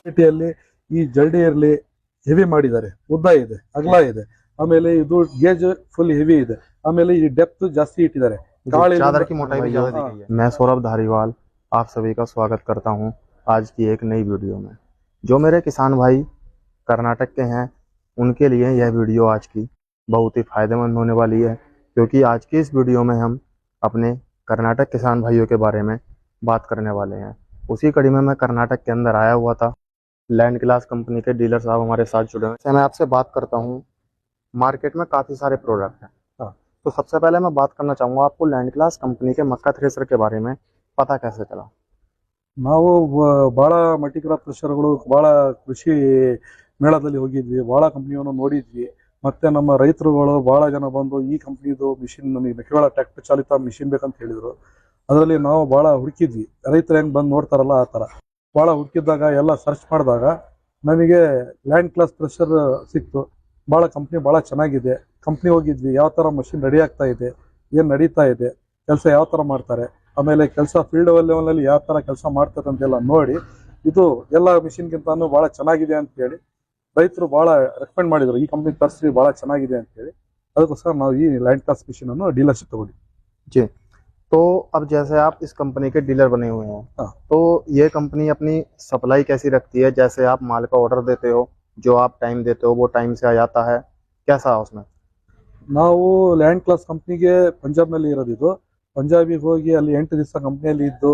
ಕ್ವಾಲಿಟಿಯಲ್ಲಿ ಈ ಜಲ್ಡಿ ಇರಲಿ ಹೆವಿ ಮಾಡಿದ್ದಾರೆ, ಉದ್ದ ಇದೆ, ಅಗಲ ಇದೆ, ಆಮೇಲೆ ಇದು ಗೇಜ್ ಫುಲ್ ಹೆವಿ ಇದೆ, ಆಮೇಲೆ ಈ ಡೆಪ್ತ್ ಜಾಸ್ತಿ ಇಟ್ಟಿದ್ದಾರೆ, चादर की मोटाई भी ज्यादा दी गई है। मैं सौरभ धारीवाल आप सभी का स्वागत करता हूं आज की एक नई वीडियो में। जो मेरे किसान भाई कर्नाटक के हैं उनके लिए यह वीडियो आज की बहुत ही फायदेमंद होने वाली है, क्योंकि आज की इस वीडियो में हम अपने कर्नाटक किसान भाइयों के बारे में बात करने वाले हैं। उसी कड़ी में मैं कर्नाटक के अंदर आया हुआ था। लैंड क्लास कंपनी के डीलर साहब हमारे साथ जुड़े हुए हैं। मैं आपसे बात करता हूँ, मार्केट में काफ़ी सारे प्रोडक्ट हैं, तो सबसे पहले मैं बात करना चाहूँगा आपको लैंड क्लास कंपनी के मक्का थ्रेसर के बारे में पता कैसे चला। ನಾವು ಬಹಳ ಮಲ್ಟಿಕ್ರಾಪ್ ಥ್ರೆಷರ್ಗಳು ಬಹಳ ಕೃಷಿ ಮೇಳದಲ್ಲಿ ಹೋಗಿದ್ವಿ, ಬಹಳ ಕಂಪ್ನಿಯನ್ನು ನೋಡಿದ್ವಿ. ಮತ್ತೆ ನಮ್ಮ ರೈತರುಗಳು ಬಹಳ ಜನ ಬಂದು ಈ ಕಂಪ್ನಿದು ಮಿಷಿನ್ ನಮಗೆ ಮೆಕ್ಕೆಜೋಳ ಟ್ರ್ಯಾಕ್ಟರ್ ಚಾಲಿತ ಮಿಷಿನ್ ಬೇಕಂತ ಹೇಳಿದ್ರು. ಅದರಲ್ಲಿ ನಾವು ಬಹಳ ಹುಡುಕಿದ್ವಿ, ರೈತರು ಹೆಂಗ್ ಬಂದು ನೋಡ್ತಾರಲ್ಲ ಆ ಥರ ಬಹಳ ಹುಡುಕಿದ್ದಾಗ ಎಲ್ಲ ಸರ್ಚ್ ಮಾಡಿದಾಗ ನಮಗೆ ಲ್ಯಾಂಡ್ ಕ್ಲಾಸ್ ಥ್ರೆಷರ್ ಸಿಕ್ತು. ಬಹಳ ಕಂಪ್ನಿ ಬಹಳ ಚೆನ್ನಾಗಿದೆ. ಕಂಪ್ನಿ ಹೋಗಿದ್ವಿ, ಯಾವ ಥರ ಮಷಿನ್ ರೆಡಿ ಆಗ್ತಾ ಇದೆ, ಏನು ನಡೀತಾ ಇದೆ, ಕೆಲಸ ಯಾವ ಥರ ಮಾಡ್ತಾರೆ, ಆಮೇಲೆ ಕೆಲಸ ಫೀಲ್ಡ್ ಲೆವೆಲಲ್ಲಿ ಯಾವ ಥರ ಕೆಲಸ ಮಾಡ್ತಾರೆ ಅಂತೆಲ್ಲ ನೋಡಿ ಇದು ಎಲ್ಲ ಮಿಷಿನ್ಗಿಂತಾನು ಭಾಳ ಚೆನ್ನಾಗಿದೆ ಅಂತ ಹೇಳಿ ರೈತರು ಭಾಳ ರೆಕಮೆಂಡ್ ಮಾಡಿದ್ರು, ಈ ಕಂಪ್ನಿ ತರಿಸಿ ಭಾಳ ಚೆನ್ನಾಗಿದೆ ಅಂತ ಹೇಳಿ. ಅದಕ್ಕೋಸ್ಕರ ನಾವು ಈ ಲ್ಯಾಂಡ್ ಕ್ಲಾಸ್ ಮಿಷಿನ್ ಅನ್ನು ಡೀಲರ್ಶಿಪ್ ತಗೊಂಡಿದ್ವಿ. जी, तो अब जैसे आप इस कंपनी के डीलर बने हुए हैं, तो ये कंपनी अपनी सप्लाई कैसी रखती है? जैसे आप माल का ऑर्डर देते हो, जो आप टाइम देते हो वो टाइम से आ जाता है, कैसा उसमें? ನಾವು ಲ್ಯಾಂಡ್ ಕ್ಲಾಸ್ ಕಂಪ್ನಿಗೆ ಪಂಜಾಬ್ನಲ್ಲಿ ಇರೋದಿದ್ದು, ಪಂಜಾಬಿಗೆ ಹೋಗಿ ಅಲ್ಲಿ 8 ದಿವಸ ಕಂಪ್ನಿಯಲ್ಲಿ ಇದ್ದು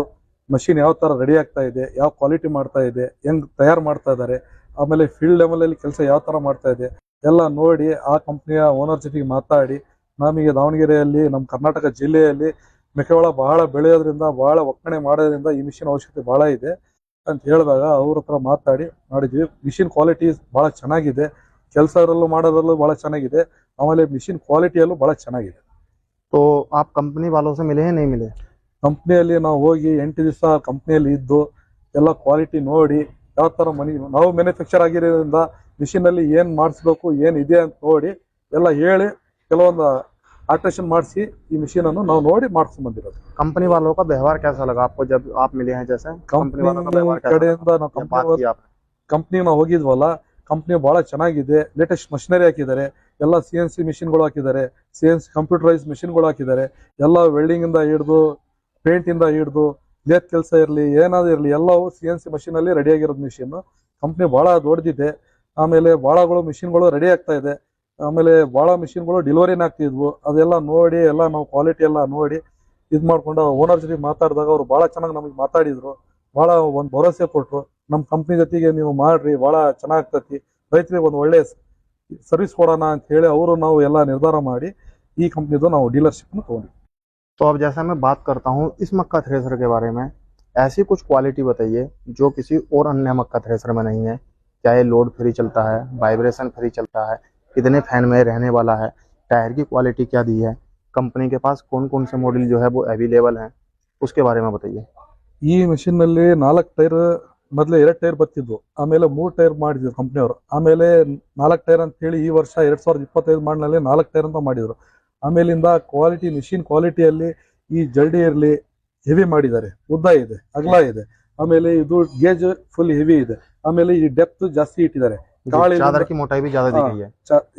ಮಷಿನ್ ಯಾವ ಥರ ರೆಡಿ ಆಗ್ತಾ ಇದೆ, ಯಾವ ಕ್ವಾಲಿಟಿ ಮಾಡ್ತಾ ಇದೆ, ಹೆಂಗ್ ತಯಾರು ಮಾಡ್ತಾ ಇದ್ದಾರೆ, ಆಮೇಲೆ ಫೀಲ್ಡ್ ಲೆವೆಲಲ್ಲಿ ಕೆಲಸ ಯಾವ ಥರ ಮಾಡ್ತಾ ಇದೆ ಎಲ್ಲ ನೋಡಿ ಆ ಕಂಪ್ನಿಯ ಓನರ್ ಜೊತೆಗೆ ಮಾತಾಡಿ ನಮಗೆ ದಾವಣಗೆರೆಯಲ್ಲಿ ನಮ್ಮ ಕರ್ನಾಟಕ ಜಿಲ್ಲೆಯಲ್ಲಿ ಮೆಕ್ಕೆಜೋಳ ಬಹಳ ಬೆಳೆಯೋದ್ರಿಂದ ಬಹಳ ಒಕ್ಕಣೆ ಮಾಡೋದ್ರಿಂದ ಈ ಮಿಷಿನ್ ಅವಶ್ಯಕತೆ ಬಹಳ ಇದೆ ಅಂತ ಹೇಳಿದಾಗ ಅವ್ರ ಹತ್ರ ಮಾತಾಡಿ ಮಾಡಿದ್ವಿ. ಮಿಷಿನ್ ಕ್ವಾಲಿಟಿ ಬಹಳ ಚೆನ್ನಾಗಿದೆ, ಕೆಲಸದಲ್ಲೂ ಮಾಡೋದ್ರಲ್ಲೂ ಬಹಳ ಚೆನ್ನಾಗಿದೆ, ಆಮೇಲೆ ಮಿಷಿನ್ ಕ್ವಾಲಿಟಿಯಲ್ಲೂ ಬಹಳ ಚೆನ್ನಾಗಿದೆ. तो आप कंपनी वालों से मिले हैं नहीं मिले? ಕಂಪ್ನಿಯಲ್ಲಿ ನಾವು ಹೋಗಿ 8 ದಿವಸ ಕಂಪ್ನಿಯಲ್ಲಿ ಇದ್ದು ಎಲ್ಲ ಕ್ವಾಲಿಟಿ ನೋಡಿ ಯಾವ ಥರ ನಾವು ಮ್ಯಾನುಫ್ಯಾಕ್ಚರ್ ಆಗಿರೋದ್ರಿಂದ ಮಿಷಿನಲ್ಲಿ ಏನು ಮಾಡಿಸ್ಬೇಕು ಏನಿದೆ ಅಂತ ನೋಡಿ ಎಲ್ಲ ಹೇಳಿ ಕೆಲವೊಂದು ಆಲ್ಟ್ರೇಷನ್ ಮಾಡಿಸಿ ಈ ಮಿಷಿನ್ ಅನ್ನು ನಾವು ನೋಡಿ ಮಾಡಿಸ್ಕೊಂಡ್ ಬಂದಿರೋದು. कंपनी वालों का व्यवहार कैसा लगा आपको जब आप मिले हैं? जैसे कंपनी वालों का व्यवहार ಕಡೆಯಿಂದ ನಾವು ಕಂಪ್ನಿ ನಾವು ಹೋಗಿದ್ವಲ್ಲ, ಕಂಪ್ನಿ ಬಹಳ ಚೆನ್ನಾಗಿದೆ, ಲೇಟೆಸ್ಟ್ ಮಷಿನರಿ ಹಾಕಿದ್ದಾರೆ, ಎಲ್ಲ CNC ಮಿಷಿನ್ಗಳು ಹಾಕಿದ್ದಾರೆ, CNC ಕಂಪ್ಯೂಟರೈಸ್ ಮಿಷಿನ್ಗಳು ಹಾಕಿದ್ದಾರೆ, ಎಲ್ಲ ವೆಲ್ಡಿಂಗ್ ಇಂದ ಹಿಡಿದು ಪೇಂಟ್ ಇಂದ ಹಿಡಿದು ಲೇತ್ ಕೆಲಸ ಇರಲಿ ಏನಾದ್ರು ಇರಲಿ ಎಲ್ಲವೂ CNC ಮಷಿನ್ ಅಲ್ಲಿ ರೆಡಿ ಆಗಿರೋದು ಮಿಷಿನ್. ಕಂಪ್ನಿ ಬಹಳ ದೊಡ್ಡದಿದೆ, ಆಮೇಲೆ ಬಹಳಗಳು ಮಿಷಿನ್ಗಳು ರೆಡಿ ಆಗ್ತಾ ಇದೆ, ಆಮೇಲೆ ಬಹಳ ಮಿಷಿನ್ಗಳು ಡೆಲಿವರಿನ ಆಗ್ತಿದ್ವು. ಅದೆಲ್ಲ ನೋಡಿ ಎಲ್ಲ ನಾವು ಕ್ವಾಲಿಟಿ ಎಲ್ಲ ನೋಡಿ ಇದು ಮಾಡ್ಕೊಂಡು ಓನರ್ ಜೊತೆ ಮಾತಾಡಿದಾಗ ಅವರು ಬಹಳ ಚೆನ್ನಾಗಿ ನಮಗೆ ಮಾತಾಡಿದ್ರು, ಬಹಳ ಒಂದು ಭರವಸೆ ಕೊಟ್ರು, ನಮ್ಮ ಕಂಪ್ನಿ ಜೊತೆಗೆ ನೀವು ಮಾಡ್ರಿ ಬಹಳ ಚೆನ್ನಾಗ್ತತಿ, ರೈತರಿಗೆ ಒಂದು ಒಳ್ಳೆ ಸರ್ವಿಸ್ ಕೊಡೋಣ ಅಂತ ಹೇಳಿ ಅವರು ನಾವು ಎಲ್ಲ ನಿರ್ಧಾರ ಮಾಡಿ ಈ ಕಂಪ್ನಿದು ನಾವು ಡೀಲರ್ಶಿಪ್ ತಗೊಂಡ್ವಿ. तो अब जैसा मैं बात करता हूँ इस मक्का थ्रेसर के बारे में, ऐसी कुछ क्वालिटी बताइए जो किसी और अन्य मक्का थ्रेसर में नहीं है। क्या ये लोड फ्री चलता है, वाइब्रेशन फ्री चलता है, कितने फैन में रहने वाला है, टायर की क्वालिटी क्या दी है, कंपनी के पास कौन कौन से मॉडल जो है वो अवेलेबल हैं, उसके बारे में बताइए। ಈ ಮಿಷಿನ್ ನಲ್ಲಿ 4 ಟೈರ್, ಮೊದಲೇ 2 ಟೈರ್ ಬರ್ತಿದ್ವು, ಆಮೇಲೆ 3 ಟೈರ್ ಮಾಡಿದ್ರು ಕಂಪ್ನಿಯವರು, ಆಮೇಲೆ 4 ಟೈರ್ ಅಂತ ಹೇಳಿ ಈ ವರ್ಷ 2025 ಮಾಡನಲ್ಲಿ 4 ಟೈರ್ ಅಂತ ಮಾಡಿದ್ರು. ಆಮೇಲಿಂದ ಕ್ವಾಲಿಟಿ ಮಿಷಿನ್ ಕ್ವಾಲಿಟಿಯಲ್ಲಿ ಈ ಜಲ್ಡಿ ಇರಲಿ ಹೆವಿ ಮಾಡಿದ್ದಾರೆ, ಉದ್ದ ಇದೆ, ಅಗಲ ಇದೆ, ಆಮೇಲೆ ಇದು ಗೇಜ್ ಫುಲ್ ಹೆವಿ ಇದೆ, ಆಮೇಲೆ ಈ ಡೆಪ್ತ್ ಜಾಸ್ತಿ ಇಟ್ಟಿದ್ದಾರೆ, चादर की मोटाई भी ज्यादा दी गई है,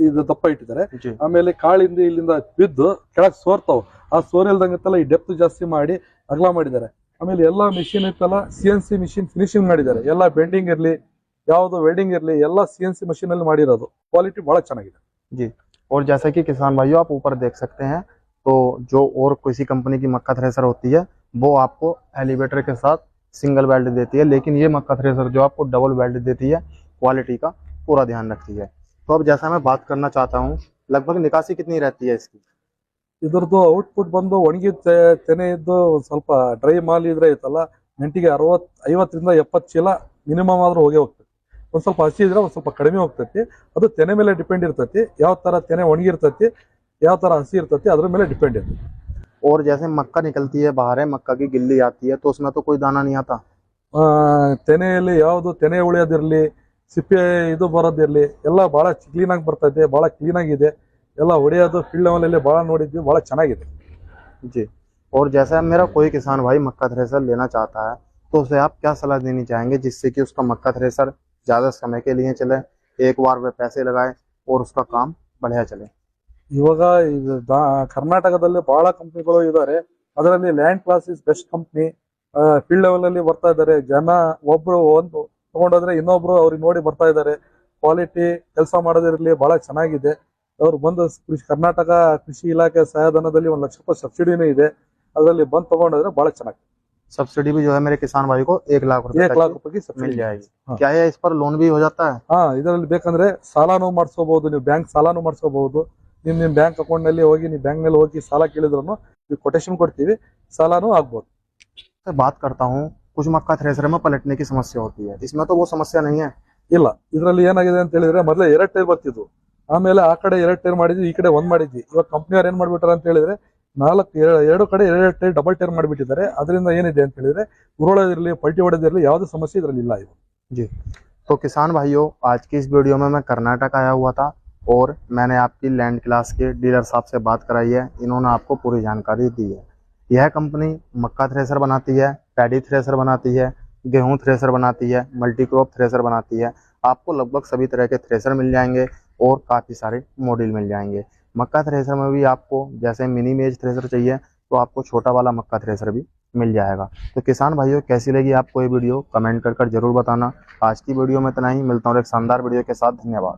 ಇದು ದಪ್ಪ ಇಟ್ಟಿದ್ದಾರೆ, ಆಮೇಲೆ ಕಾಳಿಂದ ಇಲ್ಲಿಂದ ಬಿದ್ದು ಕೆಳಗೆ ಸೋರ್ತಾವ್, ಆ ಸೋರಿಲ್ದಂಗೆಲ್ಲ ಈ ಡೆಪ್ತ್ ಜಾಸ್ತಿ ಮಾಡಿ ಅಗಲ ಮಾಡಿದ್ದಾರೆ. ಆಮೇಲೆ ಎಲ್ಲ ಮಿಷಿನ್ ಇತ್ತಲ್ಲ CNC ಮಿಷಿನ್ ಫಿನಿಶಿಂಗ್ ಮಾಡಿದ್ದಾರೆ, ಎಲ್ಲ ಬೆಂಡಿಂಗ್ ಇರಲಿ ಯಾವ್ದು ವೆಲ್ಡಿಂಗ್ ಇರಲಿ ಎಲ್ಲ CNC ಮಷೀನ್ ಅಲ್ಲಿ ಮಾಡಿರೋದು, ಕ್ವಾಲಿಟಿ ಬಹಳ ಚೆನ್ನಾಗಿದೆ. जी, और जैसा कि किसान भाइयों आप ऊपर देख सकते हैं, तो जो और किसी कंपनी की मक्का थ्रेसर होती है वो आपको एलिवेटर के साथ सिंगल वेल्ड देती है, लेकिन ये मक्का थ्रेसर जो आपको डबल वेल्ड देती है, क्वालिटी का पूरा ध्यान रखती है। तो अब जैसा मैं बात करना चाहता हूँ, लगभग निकासी कितनी रहती है इसकी? ಇದ್ರದ್ದು ಔಟ್ಪುಟ್ ಬಂದು ಒಣಗಿದ ತೆನೆ ಇದ್ದು ಸ್ವಲ್ಪ ಡ್ರೈ ಮಾಲ್ ಇದ್ರೆ ಐತಲ್ಲ, ಗಂಟೆಗೆ 50 ರಿಂದ 70 ಚೀಲ ಮಿನಿಮಮ್ ಆದ್ರೂ ಹೋಗೇ ಹೋಗ್ತದೆ. ಒಂದ್ ಸ್ವಲ್ಪ ಹಸಿ ಇದ್ರೆ ಒಂದ್ ಸ್ವಲ್ಪ ಕಡಿಮೆ ಹೋಗ್ತತಿ, ಅದು ತೆನೆ ಮೇಲೆ ಡಿಪೆಂಡ್ ಇರ್ತತಿ, ಯಾವ ತರ ತೆನೆ ಒಣಗಿರ್ತತಿ ಯಾವ ತರ ಹಸಿ ಇರ್ತತಿ ಅದ್ರ ಮೇಲೆ ಡಿಪೆಂಡ್ ಇರ್ತದೆ. और जैसे मक्का निकलती है बाहर है, मक्का की गिल्ली आती है, तो उसमें तो कोई दाना नहीं आता? ತೆನೆಯಲ್ಲಿ ಯಾವುದು ತೆನೆ ಉಳಿಯೋದಿರ್ಲಿ ಸಿಪ್ಪೆ ಇದು ಬರೋದಿರ್ಲಿ ಎಲ್ಲ ಬಹಳ ಕ್ಲೀನ್ ಆಗಿ ಬರ್ತದೆ, ಬಹಳ ಕ್ಲೀನ್ ಆಗಿದೆ, ಎಲ್ಲ ಹೊಡೆಯೋದು ಫೀಲ್ಡ್ ಲೆವೆಲ್ ಅಲ್ಲಿ ಬಹಳ ನೋಡಿದ್ವಿ, ಬಹಳ ಚೆನ್ನಾಗಿದೆ. जी, और जैसा मेरा कोई किसान भाई मक्का थ्रेसर लेना चाहता है तो उसे आप क्या सलाह देनी चाहेंगे जिससे कि उसका मक्का थ्रेसर ज्यादा समय के लिए चले, एक बार वे पैसे लगाए और उसका काम बढ़िया चले। ಇವಾಗ ಕರ್ನಾಟಕದಲ್ಲಿ ಬಹಳ ಕಂಪ್ನಿಗಳು ಇದ್ದಾರೆ. ಅದರಲ್ಲಿ land class is best company. Field level ಅಲ್ಲಿ ಬರ್ತಾ ಇದ್ದಾರೆ ಜನ. ಒಬ್ರು ಒಂದು ತಗೊಂಡೋದ್ರೆ ಇನ್ನೊಬ್ರು ಅವ್ರಿಗೆ ನೋಡಿ ಬರ್ತಾ ಇದ್ದಾರೆ. ಕ್ವಾಲಿಟಿ ಕೆಲಸ ಮಾಡೋದಿರಲಿ ಬಹಳ ಚೆನ್ನಾಗಿದೆ. ಅವ್ರು ಬಂದು ಕರ್ನಾಟಕ ಕೃಷಿ ಇಲಾಖೆ ಸಹಾಯಧನದಲ್ಲಿ 1 ಲಕ್ಷ ರೂಪಾಯಿ ಸಬ್ಸಿಡಿನೂ ಇದೆ. ಅದರಲ್ಲಿ ಬಂದು ತಗೊಂಡೋದ್ರೆ ಬಹಳ ಚೆನ್ನಾಗಿ सब्सिडी भी जो है मेरे किसान भाई को 1 लाख रुपए 1 लाख रुपए की मिल सब्सिडी जाएगी। हाँ। क्या है इस पर लोन भी हो जाता है? ಹಾ, ಇದರಲ್ಲಿ ಬೇಕಂದ್ರೆ ಸಾಲಾನು ಮಾಡಿಸ್ಕೋಬಹುದು. ನೀವು ಬ್ಯಾಂಕ್ ಸಾಲಾನು ಮಾಡಿಸ್ಕೋಬಹುದು. ನಿಮ್ ಬ್ಯಾಂಕ್ ಅಕೌಂಟ್ ನಲ್ಲಿ ಹೋಗಿ ನೀವು ಬ್ಯಾಂಕ್ ನಲ್ಲಿ ಹೋಗಿ ಸಾಲ ಕೇಳಿದ್ರು ಕೊಟೇಶನ್ ಕೊಡ್ತೀವಿ, ಸಾಲಾನು ಆಗ್ಬೋದು. बात करता हूँ, कुछ मक्का थ्रेसर में पलटने की समस्या होती है, इसमें तो वो समस्या नहीं है। ಇಲ್ಲ, ಇದರಲ್ಲಿ ಏನಾಗಿದೆ ಅಂತ ಹೇಳಿದ್ರೆ ಮೊದಲೇ 2 ಟೈರ್ ಬರ್ತಿದ್ವು. ಆಮೇಲೆ ಆ ಕಡೆ 2 ಟೈರ್ ಮಾಡಿದ್ವಿ, ಈ ಕಡೆ 1 ಮಾಡಿದ್ವಿ. ಇವಾಗ ಕಂಪ್ನಿಯವ್ರು ಏನ್ ಮಾಡ್ಬಿಟ್ಟಾರ ಅಂತ ಹೇಳಿದ್ರೆ 2 ಕಡೆ 2 ಟೈರ್ ಡಬಲ್ ಟೈರ್ ಮಾಡಿಬಿಟ್ಟಿದ್ದಾರೆ. ಅದರಿಂದ ಏನಿದೆ ಅಂತ ಹೇಳಿದ್ರೆ ಉರುಳೋದಿರಲಿ ಪಲ್ಟಿ ಹೊಡೆದಿರಲಿ ಯಾವುದೇ ಸಮಸ್ಯೆ ಇದರಲ್ಲಿ ಇಲ್ಲ ಇದು. जी, तो किसान भाइयों, आज की इस वीडियो में मैं कर्नाटक आया हुआ था और मैंने आपकी लैंड क्लास के डीलर साहब से बात कराई है। इन्होंने आपको पूरी जानकारी दी है। यह कंपनी मक्का थ्रेसर बनाती है, पैडी थ्रेसर बनाती है, गेहूं थ्रेसर बनाती है, मल्टी क्रॉप थ्रेसर बनाती है। आपको लगभग सभी तरह के थ्रेसर मिल जाएंगे और काफ़ी सारे मॉडल मिल जाएंगे। मक्का थ्रेसर में भी आपको जैसे मिनी मेज थ्रेसर चाहिए तो आपको छोटा वाला मक्का थ्रेसर भी मिल जाएगा। तो किसान भाइयों, कैसी लगी आपको ये वीडियो कमेंट कर जरूर बताना। आज की वीडियो में इतना ही, मिलता हूँ एक शानदार वीडियो के साथ। धन्यवाद।